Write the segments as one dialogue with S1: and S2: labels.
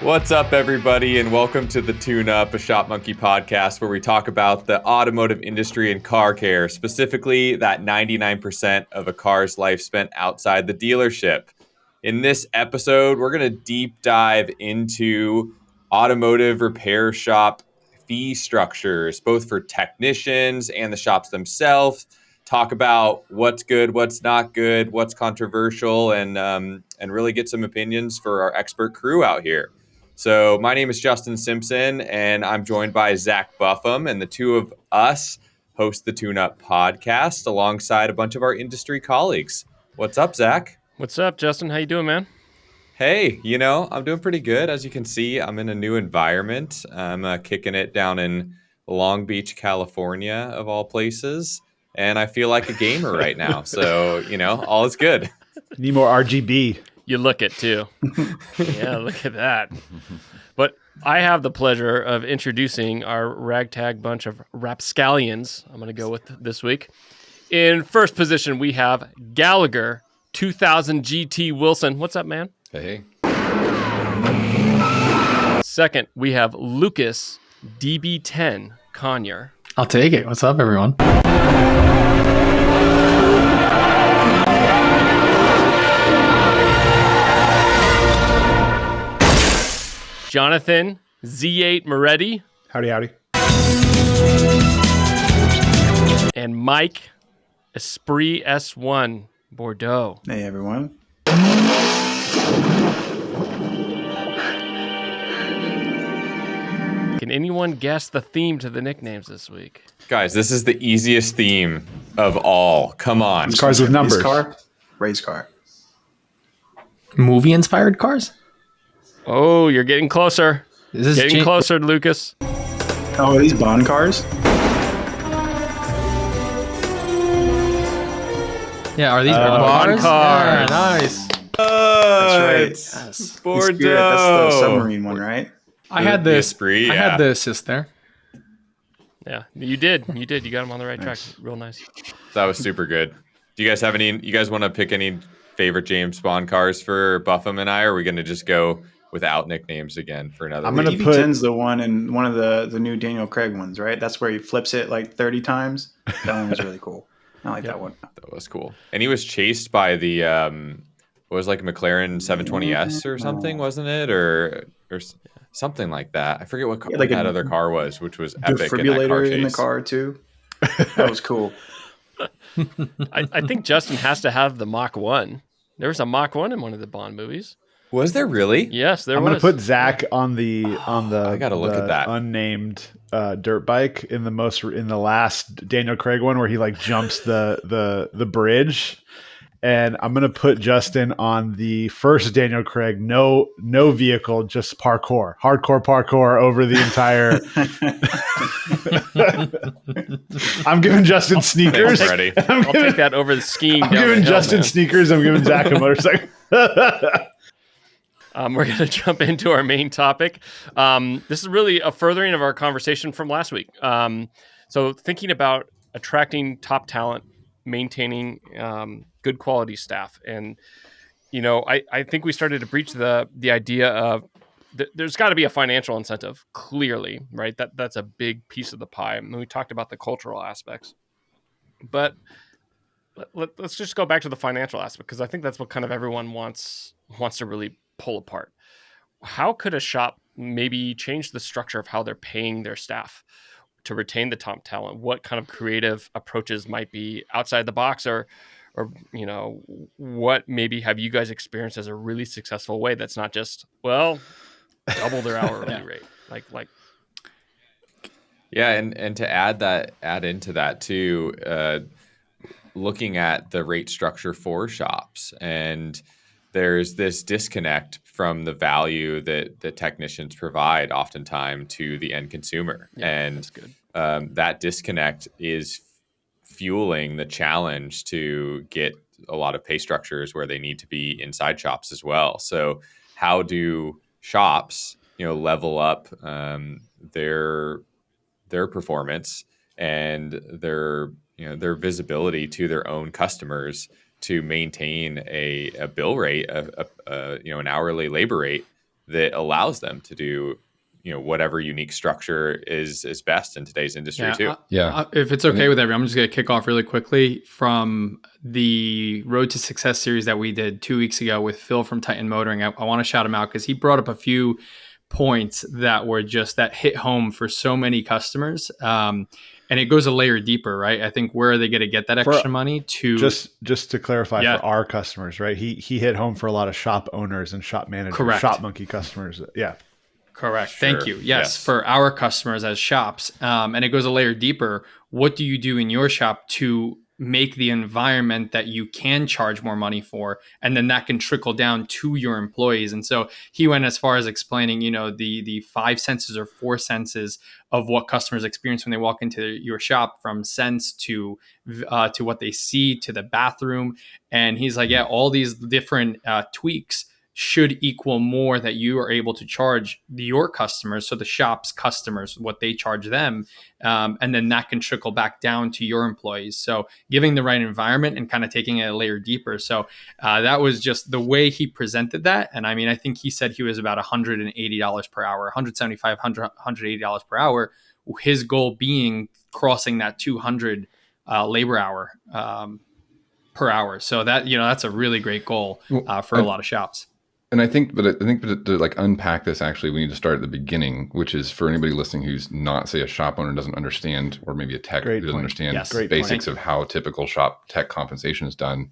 S1: What's up, everybody, and welcome to the Tune Up, a Shopmonkey podcast where we talk about the automotive industry and car care, specifically that 99% of a car's life spent outside the dealership. In this episode, we're going to deep dive into automotive repair shop fee structures, both for technicians and the shops themselves. Talk about what's good, what's not good, what's controversial, and really get some opinions for our expert crew out here. So my name is Justin Simpson, and I'm joined by Zach Buffum, and the two of us host the Tune Up podcast alongside a bunch of our industry colleagues. What's up, Zach?
S2: What's up, Justin? How you doing, man?
S1: Hey, I'm doing pretty good. As you can see, I'm in a new environment. I'm kicking it down in Long Beach, California, of all places, and I feel like a gamer right now. So, all is good.
S3: Need more RGB.
S2: You look it too. Yeah, look at that. But I have the pleasure of introducing our ragtag bunch of rapscallions. I'm going to go with this week. In first position, we have Gallagher 2000 GT Wilson. What's up, man?
S4: Hey.
S2: Second, we have Lucas DB10 Conyer.
S5: I'll take it. What's up, everyone?
S2: Jonathan Z8 Moretti.
S3: Howdy.
S2: And Mike Esprit S1 Bordeaux.
S6: Hey, everyone.
S2: Can anyone guess the theme to the nicknames this week?
S1: Guys, this is the easiest theme of all. Come on.
S3: Cars with numbers.
S6: Race car.
S5: Movie-inspired cars?
S2: Oh, you're getting closer.
S5: Is this
S2: Closer, Lucas.
S6: Oh, are these Bond cars?
S5: Yeah, are these
S2: Bond cars?
S5: Yeah, nice.
S6: That's right.
S5: Yes.
S1: Bordeaux.
S6: Spirit, that's the submarine one, right?
S5: I had the
S1: Esprit,
S5: I had the assist there.
S2: Yeah, you did. You got him on the right track. Real nice.
S1: That was super good. Do you guys have any? You guys want to pick any favorite James Bond cars for Buffum and I? Or are we going to just go without nicknames again for another?
S3: I'm
S1: week?
S3: gonna
S6: EV10's the one in one of the new Daniel Craig ones, right? That's where he flips it like 30 times. That one was really cool. I like that one.
S1: That was cool. And he was chased by the what was like a McLaren 720S or something, wasn't it? Or something like that. I forget what car,
S6: like
S1: that other car was, which was epic.
S6: Defibrillator in the car too. That was cool.
S2: I think Justin has to have the Mach 1. There was a Mach 1 in one of the Bond movies.
S1: Was there really?
S2: Yes, there
S3: I'm
S2: was.
S3: gonna put Zach on the
S1: I gotta look at that
S3: unnamed dirt bike in the last Daniel Craig one where he like jumps the bridge, and I'm gonna put Justin on the first Daniel Craig no vehicle, just hardcore parkour over the entire. I'm giving Justin sneakers.
S1: Thanks, Freddie.
S2: I'll take that over the skiing.
S3: I'm giving Justin sneakers. I'm giving Zach a motorcycle.
S2: We're going to jump into our main topic. This is really a furthering of our conversation from last week. So thinking about attracting top talent, maintaining good quality staff. And, I think we started to breach the idea of there's got to be a financial incentive, clearly, right? That's a big piece of the pie. And we talked about the cultural aspects. But let's just go back to the financial aspect, because I think that's what kind of everyone wants to really pull apart. How could a shop maybe change the structure of how they're paying their staff to retain the top talent? What kind of creative approaches might be outside the box, or what maybe have you guys experienced as a really successful way that's not just, double their hourly rate? Like
S1: Yeah, and to add into that too, looking at the rate structure for shops, and there's this disconnect from the value that the technicians provide oftentimes to the end consumer.
S2: Yeah,
S1: and
S2: that's good.
S1: That disconnect is fueling the challenge to get a lot of pay structures where they need to be inside shops as well. So how do shops, level up their performance and their visibility to their own customers to maintain a bill rate, an hourly labor rate that allows them to do, whatever unique structure is best in today's industry too.
S5: If it's okay with everyone, I'm just going to kick off really quickly from the Road to Success series that we did 2 weeks ago with Phil from Titan Motoring. I want to shout him out because he brought up a few points that were just that hit home for so many customers. And it goes a layer deeper, right? I think where are they going to get that extra money to
S3: just to clarify for our customers, right? He hit home for a lot of shop owners and shop managers, Shopmonkey customers. Yeah.
S5: Correct.
S1: Sure.
S5: Thank you. Yes, for our customers as shops. And it goes a layer deeper. What do you do in your shop to make the environment that you can charge more money for? And then that can trickle down to your employees. And so he went as far as explaining, the 5 senses or 4 senses of what customers experience when they walk into your shop, from sense to what they see to the bathroom. And he's like, all these different tweaks should equal more that you are able to charge your customers, so the shop's customers, what they charge them, and then that can trickle back down to your employees. So giving the right environment and kind of taking it a layer deeper. So that was just the way he presented that. And I mean, I think he said he was about $180 per hour, $175, $180 per hour. His goal being crossing that 200 labor hour per hour. So that, that's a really great goal for a lot of shops.
S4: And I think to like unpack this, actually, we need to start at the beginning, which is for anybody listening who's not, say, a shop owner, doesn't understand, or maybe a tech who doesn't understand the basics of how typical shop tech compensation is done.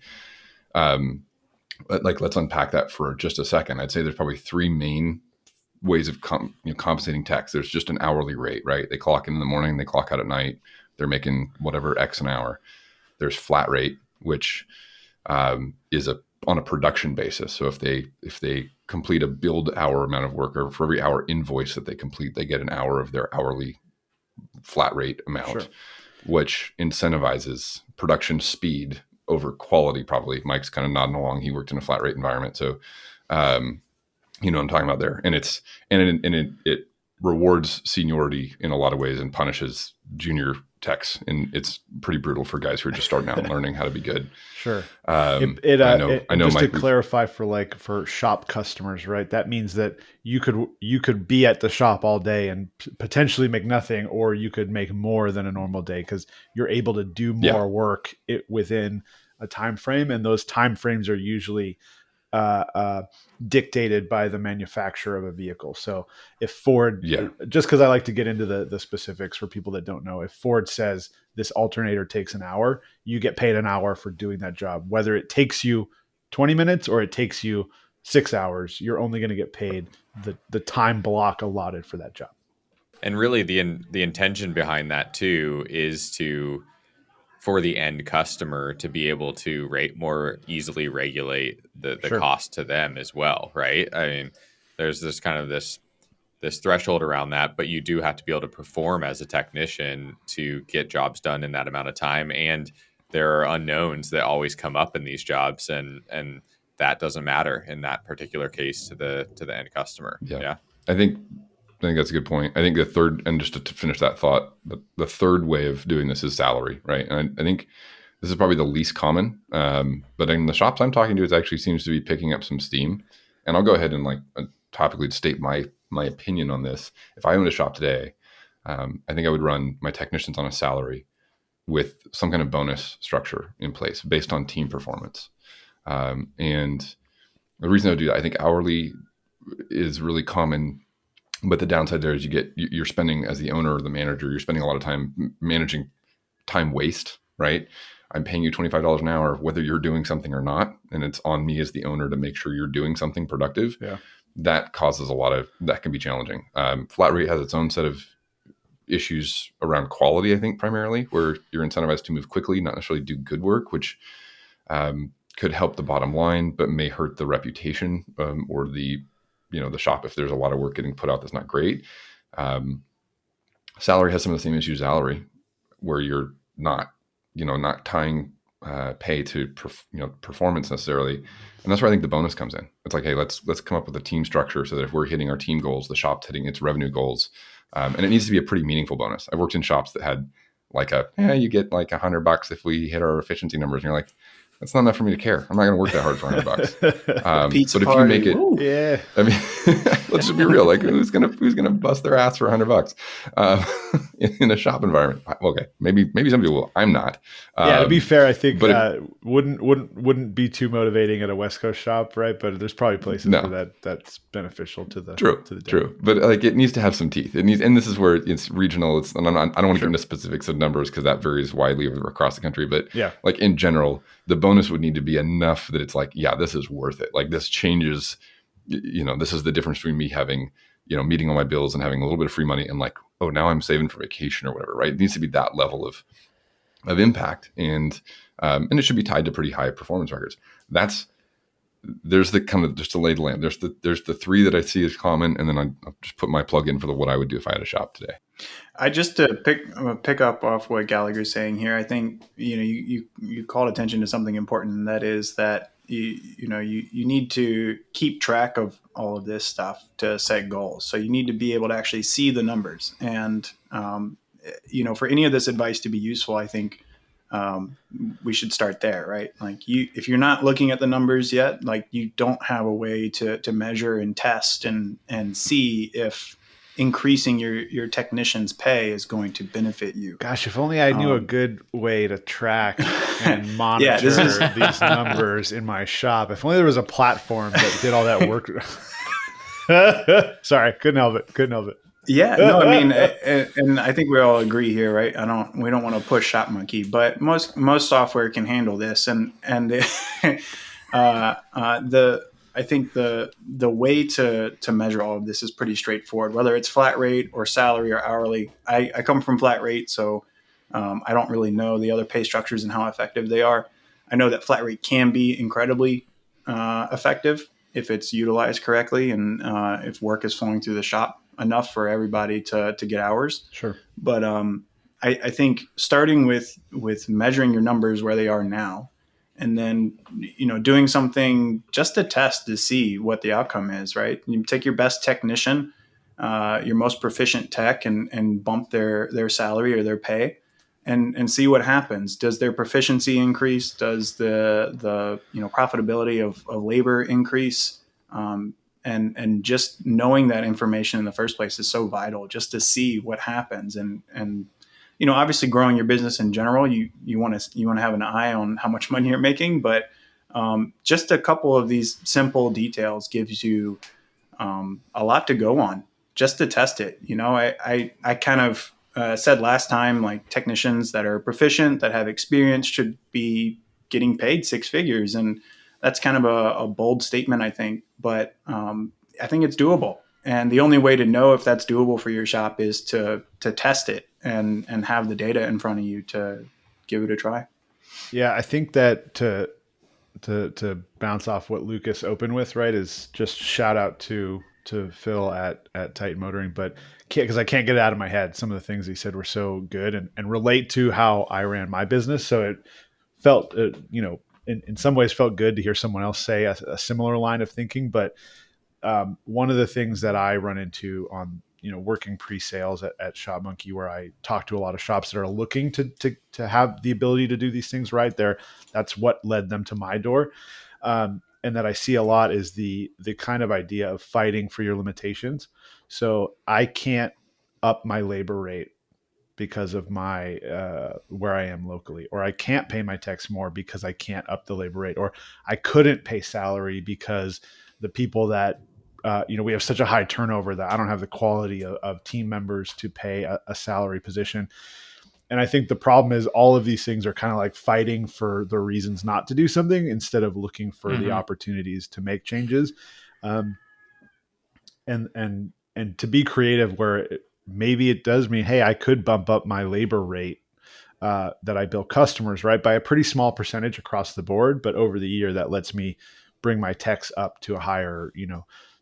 S4: But let's unpack that for just a second. I'd say there's probably 3 main ways of compensating techs. There's just an hourly rate, right? They clock in the morning, they clock out at night. They're making whatever X an hour. There's flat rate, which is on a production basis. So if they complete a build hour amount of work, or for every hour invoice that they complete, they get an hour of their hourly flat rate amount, which incentivizes production speed over quality. Probably Mike's kind of nodding along. He worked in a flat rate environment. So, I'm talking about there, and it rewards seniority in a lot of ways and punishes junior techs, and it's pretty brutal for guys who are just starting out and learning how to be good.
S3: Sure.
S4: I know.
S3: Just
S4: Mike,
S3: to clarify for shop customers, right? That means that you could be at the shop all day and potentially make nothing, or you could make more than a normal day because you're able to do more work within a time frame, and those time frames are usually dictated by the manufacturer of a vehicle. So if Ford, just because I like to get into the specifics for people that don't know, if Ford says this alternator takes an hour, you get paid an hour for doing that job. Whether it takes you 20 minutes or it takes you 6 hours, you're only going to get paid the time block allotted for that job. And
S1: really the intention behind that too is for the end customer to be able to more easily regulate the cost to them as well, right? I mean, there's this kind of this threshold around that, but you do have to be able to perform as a technician to get jobs done in that amount of time. And there are unknowns that always come up in these jobs, and that doesn't matter in that particular case to the end customer. Yeah.
S4: I think that's a good point. I think the third, and just to finish that thought, the third way of doing this is salary, right? And I think this is probably the least common, but in the shops I'm talking to, it actually seems to be picking up some steam. And I'll go ahead and topically state my opinion on this. If I owned a shop today, I think I would run my technicians on a salary with some kind of bonus structure in place based on team performance. And the reason I would do that, I think hourly is really common. But the downside there is you're spending, as the owner or the manager, you're spending a lot of time managing time waste, right? I'm paying you $25 an hour, whether you're doing something or not. And it's on me as the owner to make sure you're doing something productive. Yeah. That causes that can be challenging. Flat rate has its own set of issues around quality, I think, primarily, where you're incentivized to move quickly, not necessarily do good work, which could help the bottom line, but may hurt the reputation or the shop if there's a lot of work getting put out that's not great. Salary has some of the same issues as salary, where you're not tying pay to performance necessarily. And that's where I think the bonus comes in. It's like, hey, let's come up with a team structure so that if we're hitting our team goals, the shop's hitting its revenue goals. And it needs to be a pretty meaningful bonus. I've worked in shops that had you get like $100 if we hit our efficiency numbers. And you're like, that's not enough for me to care. I'm not going to work that hard for $100.
S6: Pizza
S4: but if
S6: party.
S4: you make it,
S3: yeah.
S4: I mean, Let's just be real. Like, who's gonna bust their ass for $100 in a shop environment? Okay, maybe some people will. I'm not.
S3: Yeah, to be fair, I think
S4: but
S3: wouldn't be too motivating at a West Coast shop, right? But there's probably places
S4: No.
S3: where that's beneficial to the
S4: True. But like, it needs to have some teeth. It needs, and this is where it's regional. And I don't want to get into specifics of numbers because that varies widely across the country. But
S3: yeah,
S4: like in general, the bonus would need to be enough that it's like, yeah, this is worth it. Like, this changes. This is the difference between me having, meeting all my bills and having a little bit of free money and like, oh, now I'm saving for vacation or whatever, right? It needs to be that level of impact, and it should be tied to pretty high performance records. There's the kind of just to lay the land. There's the three that I see as common, and then I'll just put my plug in for what I would do if I had a shop today.
S6: I just to pick up off what Gallagher's saying here. I think you called attention to something important, and that is that you need to keep track of all of this stuff to set goals. So you need to be able to actually see the numbers, and for any of this advice to be useful, I think we should start there, right? Like, if you're not looking at the numbers yet, like, you don't have a way to measure and test and see if increasing your technician's pay is going to benefit you.
S3: Gosh, if only I knew a good way to track and monitor these numbers in my shop. If only there was a platform that did all that work. Sorry, couldn't help it.
S6: Yeah, no, I mean, and I think we all agree here, right? We don't want to push Shopmonkey, but most software can handle this, and I think the way to measure all of this is pretty straightforward, whether it's flat rate or salary or hourly. I come from flat rate, so I don't really know the other pay structures and how effective they are. I know that flat rate can be incredibly effective if it's utilized correctly and if work is flowing through the shop enough for everybody to get hours.
S3: Sure.
S6: But I think starting with measuring your numbers where they are now, and then, doing something just to test to see what the outcome is, right? You take your best technician, your most proficient tech, and bump their salary or their pay and see what happens. Does their proficiency increase? Does the profitability of labor increase? And just knowing that information in the first place is so vital, just to see what happens. And obviously growing your business in general, you want to have an eye on how much money you're making, but just a couple of these simple details gives you a lot to go on just to test it. I kind of said last time, like, technicians that are proficient, that have experience, should be getting paid six figures. And that's kind of a bold statement, I think, but I think it's doable. And the only way to know if that's doable for your shop is to test it and have the data in front of you to give it a try.
S3: Yeah, I think that to bounce off what Lucas opened with, right, is just shout out to Phil at Titan Motoring, but because I can't get it out of my head. Some of the things he said were so good and relate to how I ran my business. So it felt, in some ways felt good to hear someone else say a similar line of thinking. But one of the things that I run into on, working pre-sales at Shopmonkey, where I talk to a lot of shops that are looking to have the ability to do these things right there, that's what led them to my door. And that I see a lot is the kind of idea of fighting for your limitations. So I can't up my labor rate because of my where I am locally, or I can't pay my techs more because I can't up the labor rate, or I couldn't pay salary because the people that we have such a high turnover that I don't have the quality of team members to pay a salary position. And I think the problem is all of these things are kind of like fighting for the reasons not to do something instead of looking for the opportunities to make changes, and to be creative where maybe it does mean, hey, I could bump up my labor rate that I bill customers, right, by a pretty small percentage across the board, but over the year that lets me bring my techs up to a higher,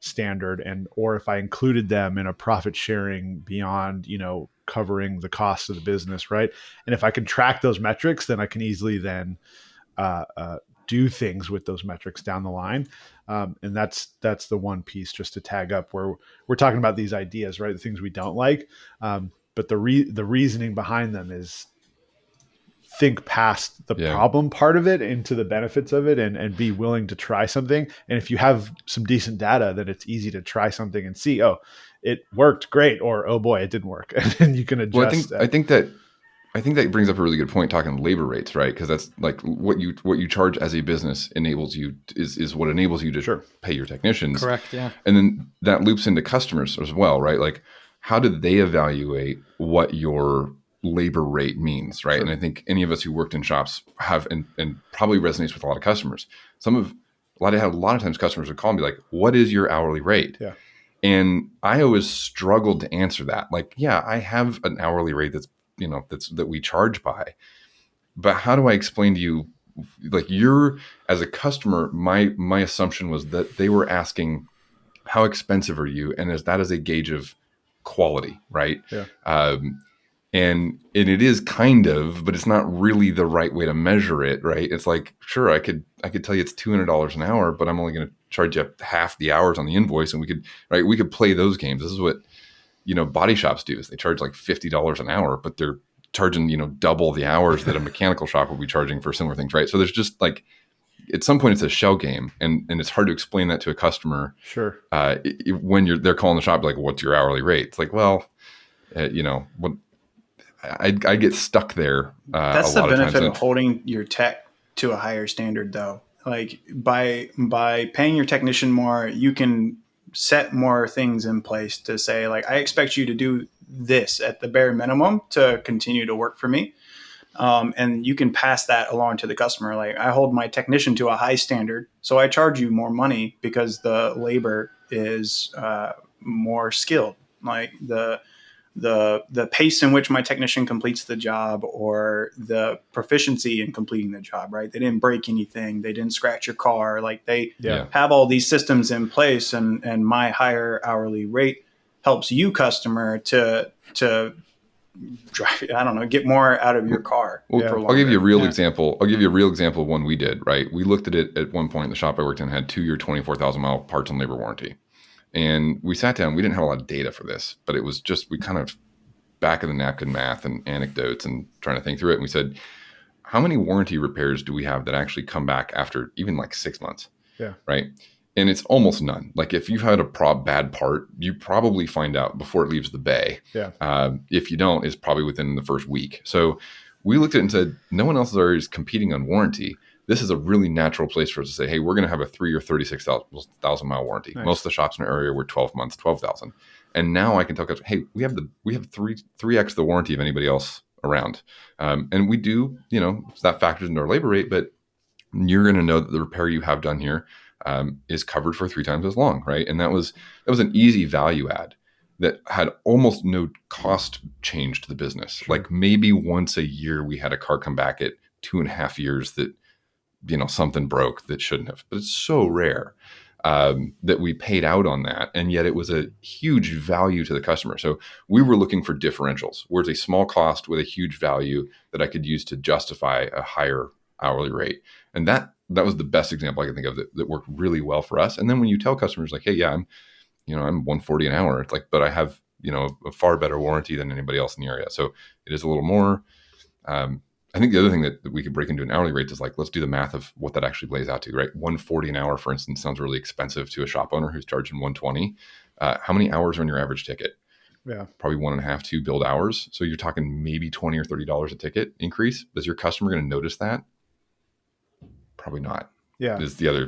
S3: standard. Or if I included them in a profit sharing beyond, covering the costs of the business, right? And if I can track those metrics, then I can easily then do things with those metrics down the line. And that's the one piece just to tag up where we're talking about these ideas, right? The things we don't like. But the reasoning behind them is think past the
S4: Yeah.
S3: problem part of it into the benefits of it and be willing to try something. And if you have some decent data, then it's easy to try something and see, oh, it worked great, or oh boy, it didn't work. And then you can
S4: Well,
S3: adjust.
S4: I think that brings up a really good point talking labor rates, right? Because that's like what you charge as a business enables you is what enables you to
S3: Sure.
S4: pay your technicians.
S5: Correct. Yeah.
S4: And then that loops into customers as well, right? Like how do they evaluate what your labor rate means, right?
S3: Sure.
S4: And I think any of us who worked in shops have and probably resonates with a lot of customers. A lot of times customers would call and be like, "What is your hourly rate?"
S3: Yeah.
S4: And I always struggled to answer that. Like, yeah, I have an hourly rate that we charge by, but how do I explain to you, like as a customer, my assumption was that they were asking, how expensive are you? And that is a gauge of quality, right?
S3: Yeah.
S4: And it is kind of, but it's not really the right way to measure it, right? It's like, sure, I could tell you it's $200 an hour, but I'm only going to charge you half the hours on the invoice, and we could play those games. This is what body shops do, is they charge like $50 an hour, but they're charging double the hours that a mechanical shop will be charging for similar things, right? So there's just like, at some point it's a shell game, and it's hard to explain that to a customer.
S3: Sure.
S4: When they're calling the shop like, what's your hourly rate? It's like, well, what I get stuck there.
S6: That's
S4: a lot
S6: the benefit
S4: of
S6: of holding your tech to a higher standard, though. Like by paying your technician more, you can set more things in place to say, like, I expect you to do this at the bare minimum to continue to work for me. And you can pass that along to the customer. Like, I hold my technician to a high standard, so I charge you more money because the labor is more skilled. Like the pace in which my technician completes the job, or the proficiency in completing the job, right? They didn't break anything. They didn't scratch your car. Like they have all these systems in place, and my higher hourly rate helps you, customer, to drive, I don't know, get more out of your car.
S4: Well, I'll give you a real example. I'll give you a real example of one we did, right? We looked at it at one point. The shop I worked in had 2-year, 24,000 mile parts and labor warranty. And we sat down, we didn't have a lot of data for this, but it was just, we kind of back of the napkin math and anecdotes and trying to think through it. And we said, how many warranty repairs do we have that actually come back after even like 6 months?
S3: Yeah.
S4: Right. And it's almost none. Like if you've had a bad part, you probably find out before it leaves the bay.
S3: Yeah.
S4: If you don't, it's probably within the first week. So we looked at it and said, no one else is competing on warranty. This is a really natural place for us to say, hey, we're going to have a 3 or 36,000 mile warranty.
S3: Nice.
S4: Most of the shops in our area were 12 months, 12,000. And now I can tell customers, hey, we have 3x the warranty of anybody else around. And we do, that factors into our labor rate, but you're going to know that the repair you have done here is covered for 3 times as long, right? And that was an easy value add that had almost no cost change to the business.
S3: Sure.
S4: Like maybe once a year we had a car come back at 2.5 years that something broke that shouldn't have, but it's so rare that we paid out on that. And yet it was a huge value to the customer. So we were looking for differentials, where it's a small cost with a huge value that I could use to justify a higher hourly rate. And that was the best example I can think of that worked really well for us. And then when you tell customers like, hey, yeah, I'm $140 an hour. It's like, but I have, a far better warranty than anybody else in the area. So it is a little more, I think the other thing that we could break into an hourly rate is like, let's do the math of what that actually plays out to, right? $140 an hour, for instance, sounds really expensive to a shop owner who's charging $120. How many hours are in your average ticket?
S3: Yeah.
S4: Probably 1.5, 2 build hours. So you're talking maybe $20 or $30 a ticket increase. Is your customer going to notice that? Probably not.
S3: Yeah.
S4: Is the other,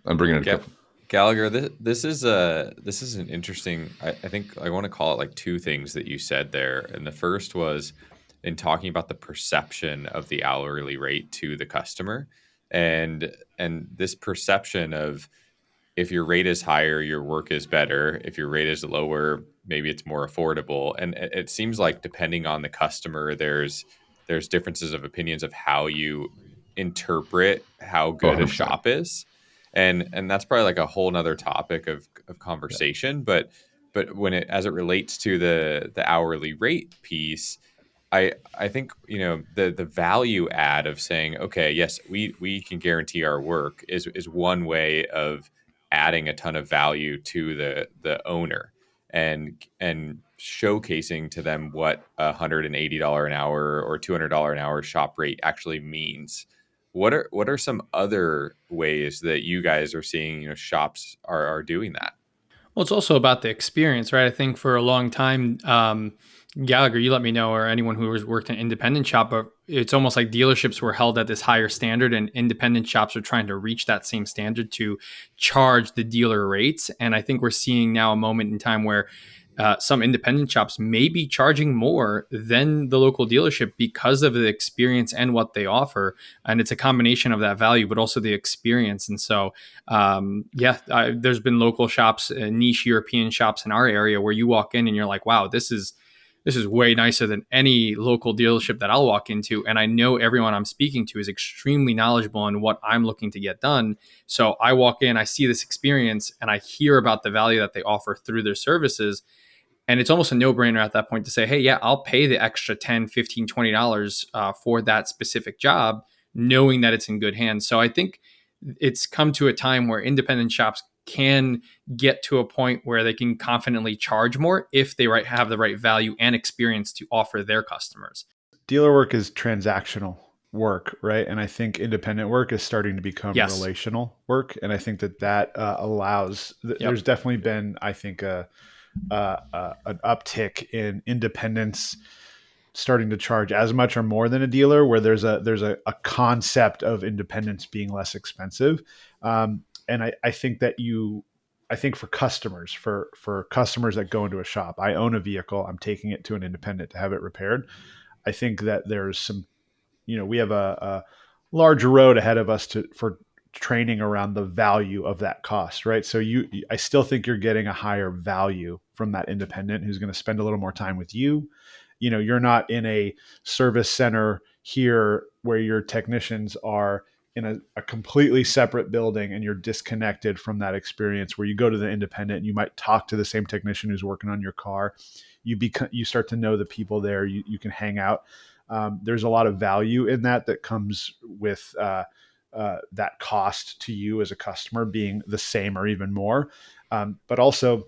S4: I'm bringing it up.
S1: Gallagher, this is an interesting, I think I want to call it like 2 things that you said there. And the first was in talking about the perception of the hourly rate to the customer, and this perception of, if your rate is higher, your work is better. If your rate is lower, maybe it's more affordable. And it seems like depending on the customer, there's differences of opinions of how you interpret how good
S4: 100%.
S1: a shop is. And that's probably like a whole nother topic of conversation. Yeah. But when as it relates to the hourly rate piece, I think, the value add of saying, okay, yes, we can guarantee our work is one way of adding a ton of value to the owner. and showcasing to them what $180 an hour or $200 an hour shop rate actually means. What are some other ways that you guys are seeing, shops are doing that?
S5: Well, it's also about the experience, right? I think for a long time, Gallagher, you let me know, or anyone who has worked in an independent shop, but it's almost like dealerships were held at this higher standard, and independent shops are trying to reach that same standard to charge the dealer rates. And I think we're seeing now a moment in time where some independent shops may be charging more than the local dealership because of the experience and what they offer. And it's a combination of that value, but also the experience. And so, there's been local shops, niche European shops in our area where you walk in and you're like, wow, this is way nicer than any local dealership that I'll walk into. And I know everyone I'm speaking to is extremely knowledgeable on what I'm looking to get done. So I walk in, I see this experience, and I hear about the value that they offer through their services. And it's almost a no-brainer at that point to say, hey, yeah, I'll pay the extra $10, $15, $20 for that specific job, knowing that it's in good hands. So I think it's come to a time where independent shops can get to a point where they can confidently charge more if they have the right value and experience to offer their customers.
S3: Dealer work is transactional work, right? And I think independent work is starting to become relational work. And I think that allows, there's definitely been, I think, an uptick in independents starting to charge as much or more than a dealer, where there's a concept of independence being less expensive. And I think for customers, for customers that go into a shop, I own a vehicle, I'm taking it to an independent to have it repaired. I think that there's some, we have a large road ahead of us for training around the value of that cost, right? So I still think you're getting a higher value from that independent who's going to spend a little more time with you. You're not in a service center here where your technicians are in a completely separate building and you're disconnected from that experience. Where you go to the independent and you might talk to the same technician who's working on your car. You start to know the people there. You can hang out. There's a lot of value in that comes with that cost to you as a customer being the same or even more. But also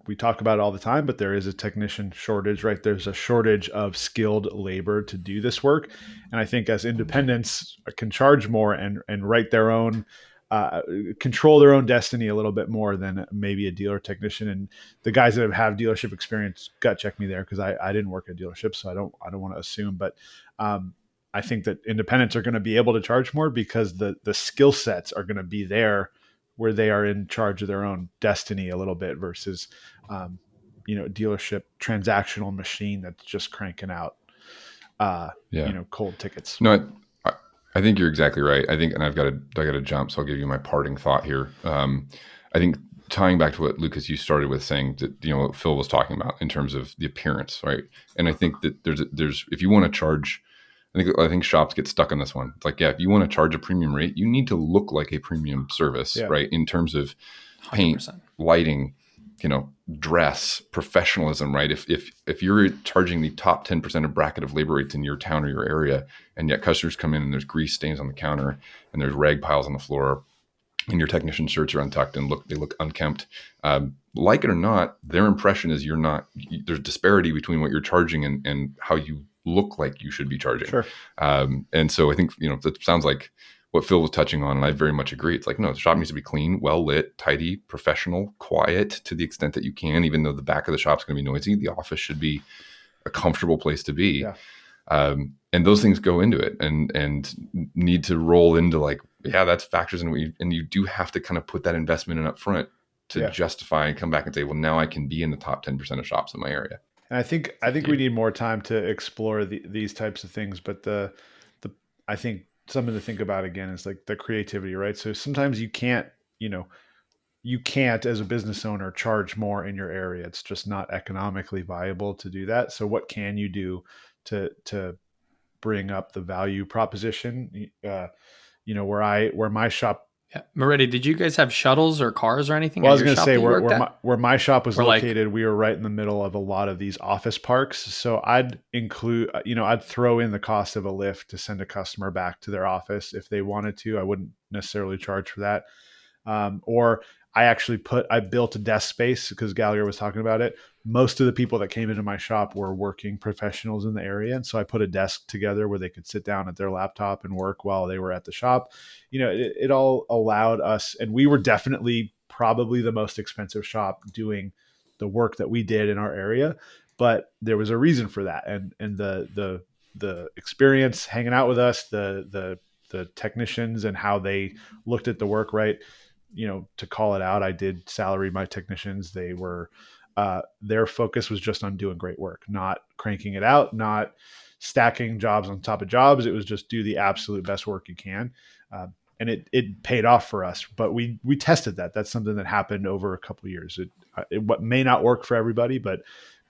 S3: we talk about it all the time, but there is a technician shortage, right? There's a shortage of skilled labor to do this work. And I think as independents can charge more and write their own, control their own destiny a little bit more than maybe a dealer technician. And the guys that have dealership experience, gut check me there, because I didn't work at dealership, so I don't want to assume. But I think that independents are going to be able to charge more because the skill sets are going to be there, where they are in charge of their own destiny a little bit versus, dealership transactional machine that's just cranking out, cold tickets.
S4: No, I think you're exactly right. I think, and I got to jump, so I'll give you my parting thought here. I think tying back to what Lucas, you started with saying that, what Phil was talking about in terms of the appearance, right? And I think that there's if you want to charge, I think shops get stuck on this one. It's like, if you want to charge a premium rate, you need to look like a premium service, right? In terms of paint, 100%. Lighting, dress, professionalism, right? If you're charging the top 10% of bracket of labor rates in your town or your area, and yet customers come in and there's grease stains on the counter and there's rag piles on the floor, and your technician shirts are untucked and they look unkempt, like it or not, their impression is there's disparity between what you're charging and how you look like you should be charging.
S3: Sure.
S4: And so I think, that sounds like what Phil was touching on, and I very much agree. It's like, no, the shop needs to be clean, well lit, tidy, professional, quiet to the extent that you can, even though the back of the shop's going to be noisy. The office should be a comfortable place to be. Yeah. And those things go into it and need to roll into that's factors in and you do have to kind of put that investment in up front to justify and come back and say, well, now I can be in the top 10% of shops in my area.
S3: And I think we need more time to explore these types of things, but I think something to think about again is like the creativity, right? So sometimes you can't as a business owner charge more in your area. It's just not economically viable to do that. So what can you do to bring up the value proposition? Where my shop.
S5: Yeah. Moretti, did you guys have shuttles or cars or anything?
S3: Well, I was going to say where my shop was located, we were right in the middle of a lot of these office parks. So I'd include, I'd throw in the cost of a lift to send a customer back to their office if they wanted to. I wouldn't necessarily charge for that. Or I built a desk space because Gallagher was talking about it. Most of the people that came into my shop were working professionals in the area. And so I put a desk together where they could sit down at their laptop and work while they were at the shop. It all allowed us, and we were definitely probably the most expensive shop doing the work that we did in our area, but there was a reason for that. And the experience hanging out with us, the technicians and how they looked at the work, right? To call it out, I did salary my technicians. They were, their focus was just on doing great work, not cranking it out, not stacking jobs on top of jobs. It was just do the absolute best work you can. And it paid off for us, but we tested that. That's something that happened over a couple of years. What may not work for everybody, but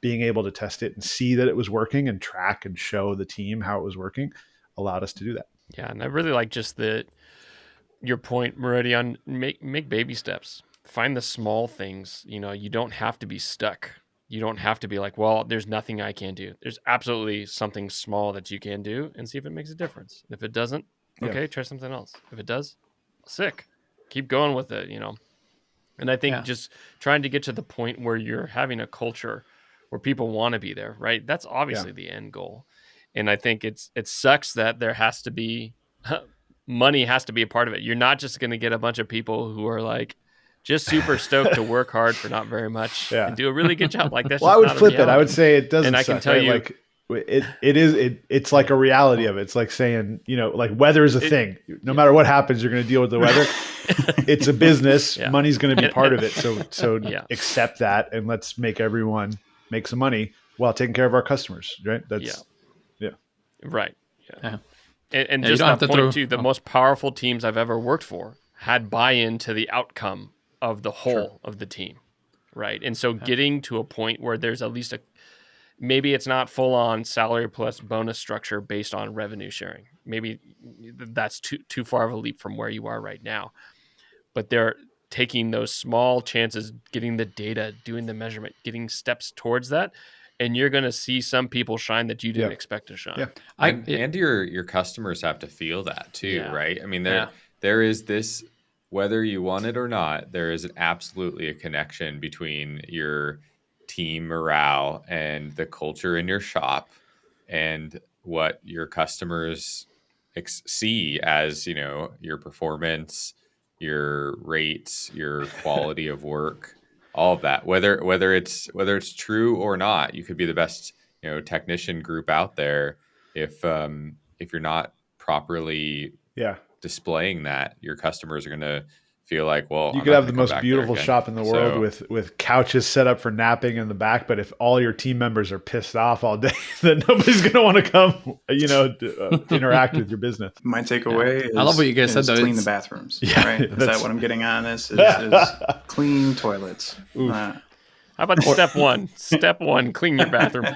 S3: being able to test it and see that it was working and track and show the team how it was working allowed us to do that.
S2: Yeah. And I really like just your point, Meridian, make baby steps. Find the small things. You don't have to be stuck. You don't have to be like, well, there's nothing I can do. There's absolutely something small that you can do and see if it makes a difference. If it doesn't, okay, try something else. If it does, sick. Keep going with it, And I think just trying to get to the point where you're having a culture where people want to be there, right? That's obviously the end goal. And I think it sucks that there has to be money has to be a part of it. You're not just going to get a bunch of people who are like just super stoked to work hard for not very much and do a really good job. Like that's
S3: well, I would flip it. I would say it doesn't.
S2: And I
S3: suck,
S2: can tell
S3: right?
S2: you,
S3: like it's like a reality of it. It's like saying, like weather is a thing. No matter what happens, you're going to deal with the weather. It's a business. Money's going to be part of it. So accept that and let's make everyone make some money while taking care of our customers. Right. That's
S2: right. Yeah. And just that point too, the most powerful teams I've ever worked for had buy-in to the outcome of the whole of the team. Right. And so getting to a point where there's at least maybe it's not full on salary plus bonus structure based on revenue sharing. Maybe that's too far of a leap from where you are right now, but they're taking those small chances, getting the data, doing the measurement, getting steps towards that. And you're going to see some people shine that you didn't expect to shine.
S1: Yeah. And your customers have to feel that too, right? I mean, there is this, whether you want it or not, there is absolutely a connection between your team morale and the culture in your shop and what your customers see as, your performance, your rates, your quality of work. All of that, whether it's true or not, you could be the best technician group out there. If you're not properly displaying that, your customers are going to feel like, well,
S3: you could have the most beautiful shop in the world with couches set up for napping in the back, but if all your team members are pissed off all day, then nobody's going to want to come, interact with your business.
S6: My takeaway is,
S5: I love what you guys said, though.
S6: Clean the bathrooms. Right? Is that what I'm getting on this? Is clean toilets.
S2: How about step one? Step one, clean your bathroom.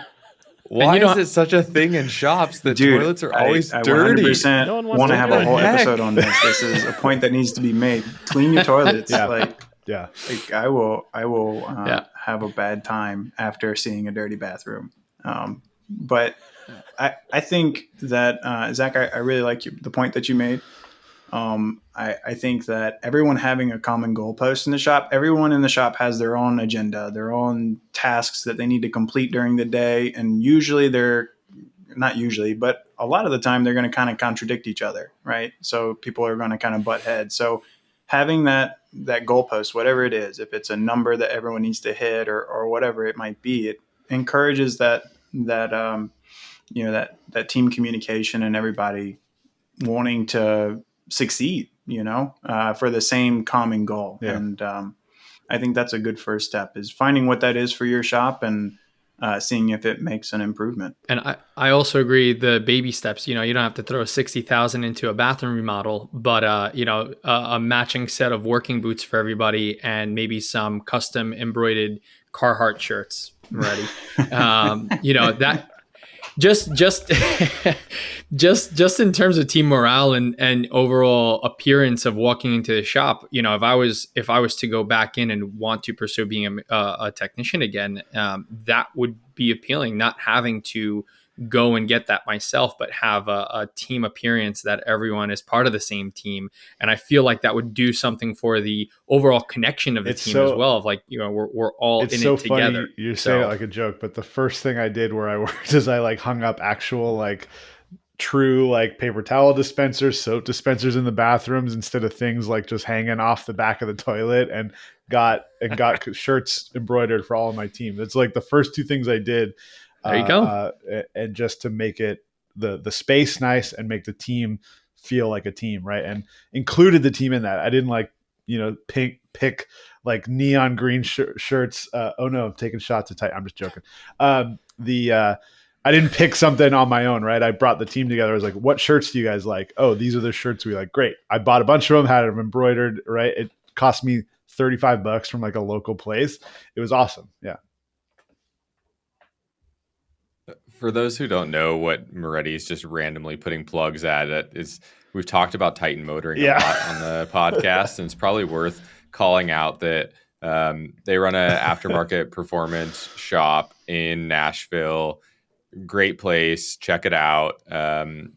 S1: Why is it such a thing in shops that toilets are always dirty? I
S6: 100% want to have a whole episode on this. This is a point that needs to be made. Clean your toilets. Like I will have a bad time after seeing a dirty bathroom. But I think that Zach, I really like the point that you made. I think that everyone having a common goalpost in the shop, everyone in the shop has their own agenda, their own tasks that they need to complete during the day. And usually but a lot of the time they're going to kind of contradict each other. Right. So people are going to kind of butt heads. So having that goalpost, whatever it is, if it's a number that everyone needs to hit or whatever it might be, it encourages that team communication and everybody wanting to succeed, for the same common goal. Yeah. And I think that's a good first step, is finding what that is for your shop and seeing if it makes an improvement.
S5: And I also agree, the baby steps, you don't have to throw $60,000 into a bathroom remodel, but a matching set of working boots for everybody and maybe some custom embroidered Carhartt shirts ready. That just in terms of team morale and overall appearance of walking into the shop, if I was to go back in and want to pursue being a technician again, that would be appealing. Not having to go and get that myself, but have a team appearance that everyone is part of the same team. And I feel like that would do something for the overall connection of the team as well. Of like, we're all in it together.
S3: Funny you're saying it like a joke, but the first thing I did where I worked is I like hung up actual like true like paper towel dispensers, soap dispensers in the bathrooms instead of things like just hanging off the back of the toilet, and got shirts embroidered for all of my team. That's like the first two things I did.
S5: There you go.
S3: And just to make it the space nice and make the team feel like a team, right? And included the team in that. I didn't like, pick like neon green shirts. Oh no, I'm taking shots at tight. I'm just joking. I didn't pick something on my own, right? I brought the team together. I was like, what shirts do you guys like? Oh, these are the shirts we like. Great. I bought a bunch of them, had them embroidered, right? It cost me $35 from like a local place. It was awesome. Yeah.
S1: For those who don't know what Moretti is just randomly putting plugs at it is, we've talked about Titan Motoring a lot on the podcast, and it's probably worth calling out that they run an aftermarket performance shop in Nashville. Great place. Check it out.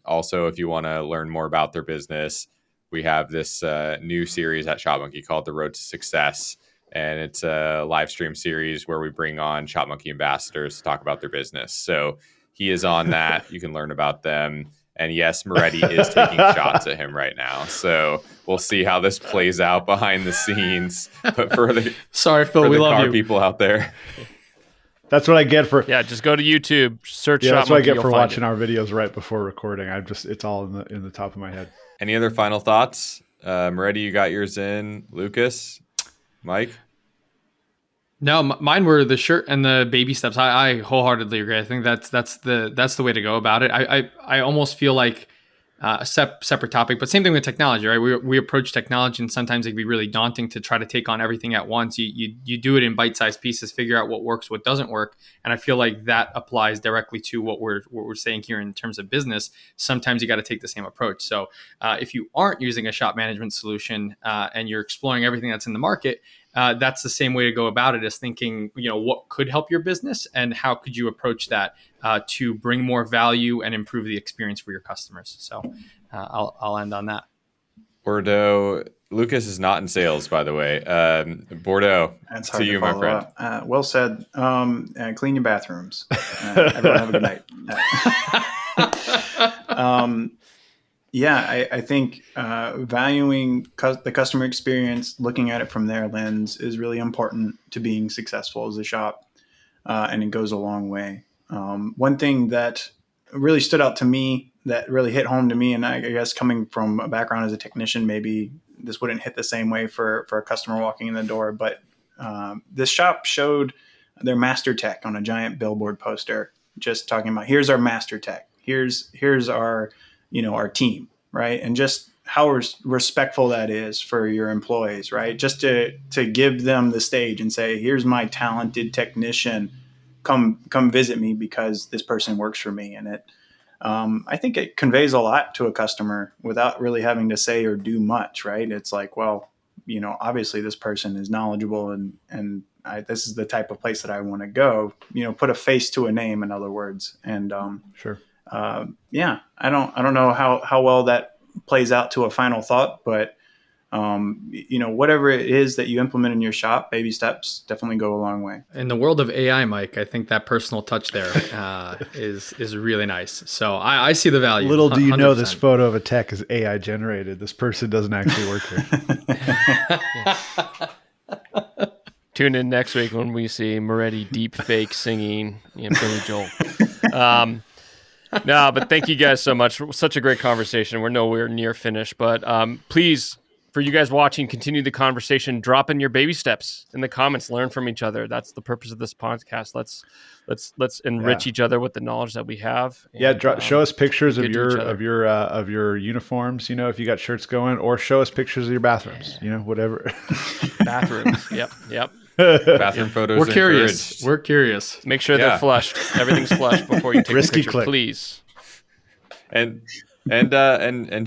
S1: Also, if you want to learn more about their business, we have this new series at Shopmonkey called The Road to Success. And it's a live stream series where we bring on Shopmonkey ambassadors to talk about their business. So he is on that. You can learn about them. And yes, Moretti is taking shots at him right now. So we'll see how this plays out behind the scenes. But for the
S5: sorry, Phil, we love you.
S1: People out there.
S3: That's what I get for
S2: just go to YouTube, search.
S3: Yeah,
S2: Shopmonkey,
S3: that's what I get for watching
S2: it.
S3: our videos right before recording. It's all in the top of my head.
S1: Any other final thoughts? Moretti, you got yours in. Lucas, Mike?
S5: No, mine were the shirt and the baby steps. I wholeheartedly agree. I think that's the way to go about it. I almost feel like a separate topic, but same thing with technology, right? We approach technology, and sometimes it can be really daunting to try to take on everything at once. You do it in bite-sized pieces, figure out what works, what doesn't work, and I feel like that applies directly to what we're saying here in terms of business. Sometimes you got to take the same approach. So if you aren't using a shop management solution and you're exploring everything that's in the market, that's the same way to go about it, is thinking, what could help your business and how could you approach that to bring more value and improve the experience for your customers. So I'll end on that.
S1: Bordeaux, Lucas is not in sales, by the way. Bordeaux,
S6: that's hard
S1: to you, my friend.
S6: Well said. Clean your bathrooms. Everyone have a good night. I think valuing the customer experience, looking at it from their lens, is really important to being successful as a shop, and it goes a long way. One thing that really stood out to me, that really hit home to me, and I guess coming from a background as a technician, maybe this wouldn't hit the same way for a customer walking in the door, but this shop showed their master tech on a giant billboard poster, just talking about, here's our master tech, here's our our team, right? And just how respectful that is for your employees, right? Just to give them the stage and say, here's my talented technician, come visit me because this person works for me. And it, I think it conveys a lot to a customer without really having to say or do much, right? It's like, well, obviously this person is knowledgeable, and this is the type of place that I want to go, put a face to a name, in other words. And
S3: sure.
S6: I don't know how well that plays out to a final thought, but whatever it is that you implement in your shop, baby steps definitely go a long way.
S5: In the world of AI, Mike, I think that personal touch there is really nice. So I see the value.
S3: Little do you know, this photo of a tech is AI generated. This person doesn't actually work here.
S2: Tune in next week when we see Moretti deep fake singing Billy Joel. No, but thank you guys so much. Such a great conversation. We're nowhere near finished, but please, for you guys watching, continue the conversation. Drop in your baby steps in the comments. Learn from each other. That's the purpose of this podcast. Let's enrich each other with the knowledge that we have. And,
S3: show us pictures of your uniforms. If you got shirts going, or show us pictures of your bathrooms. Whatever.
S2: Bathrooms. Yep.
S1: Bathroom photos.
S5: We're curious.
S2: Make sure they're flushed. Everything's flushed before you take a picture,
S3: click.
S2: Please.
S1: And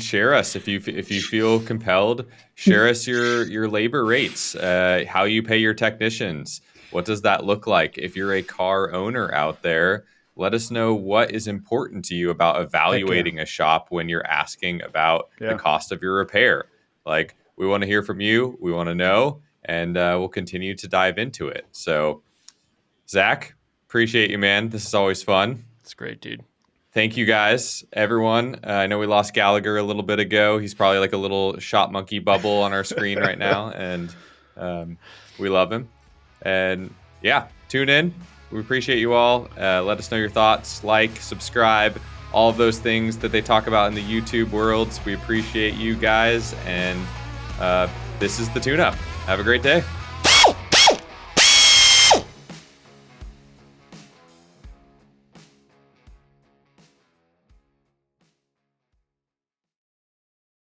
S1: share us if you feel compelled. Share us your labor rates, how you pay your technicians. What does that look like? If you're a car owner out there, let us know what is important to you about evaluating a shop when you're asking about the cost of your repair. Like, we want to hear from you. We want to know, and we'll continue to dive into it. So, Zach, appreciate you, man. This is always fun.
S2: It's great, dude.
S1: Thank you, guys, everyone. I know we lost Gallagher a little bit ago. He's probably like a little Shopmonkey bubble on our screen right now, and we love him. And yeah, tune in. We appreciate you all. Let us know your thoughts. Like, subscribe, all of those things that they talk about in the YouTube worlds. We appreciate you guys, and this is the Tune Up. Have a great day.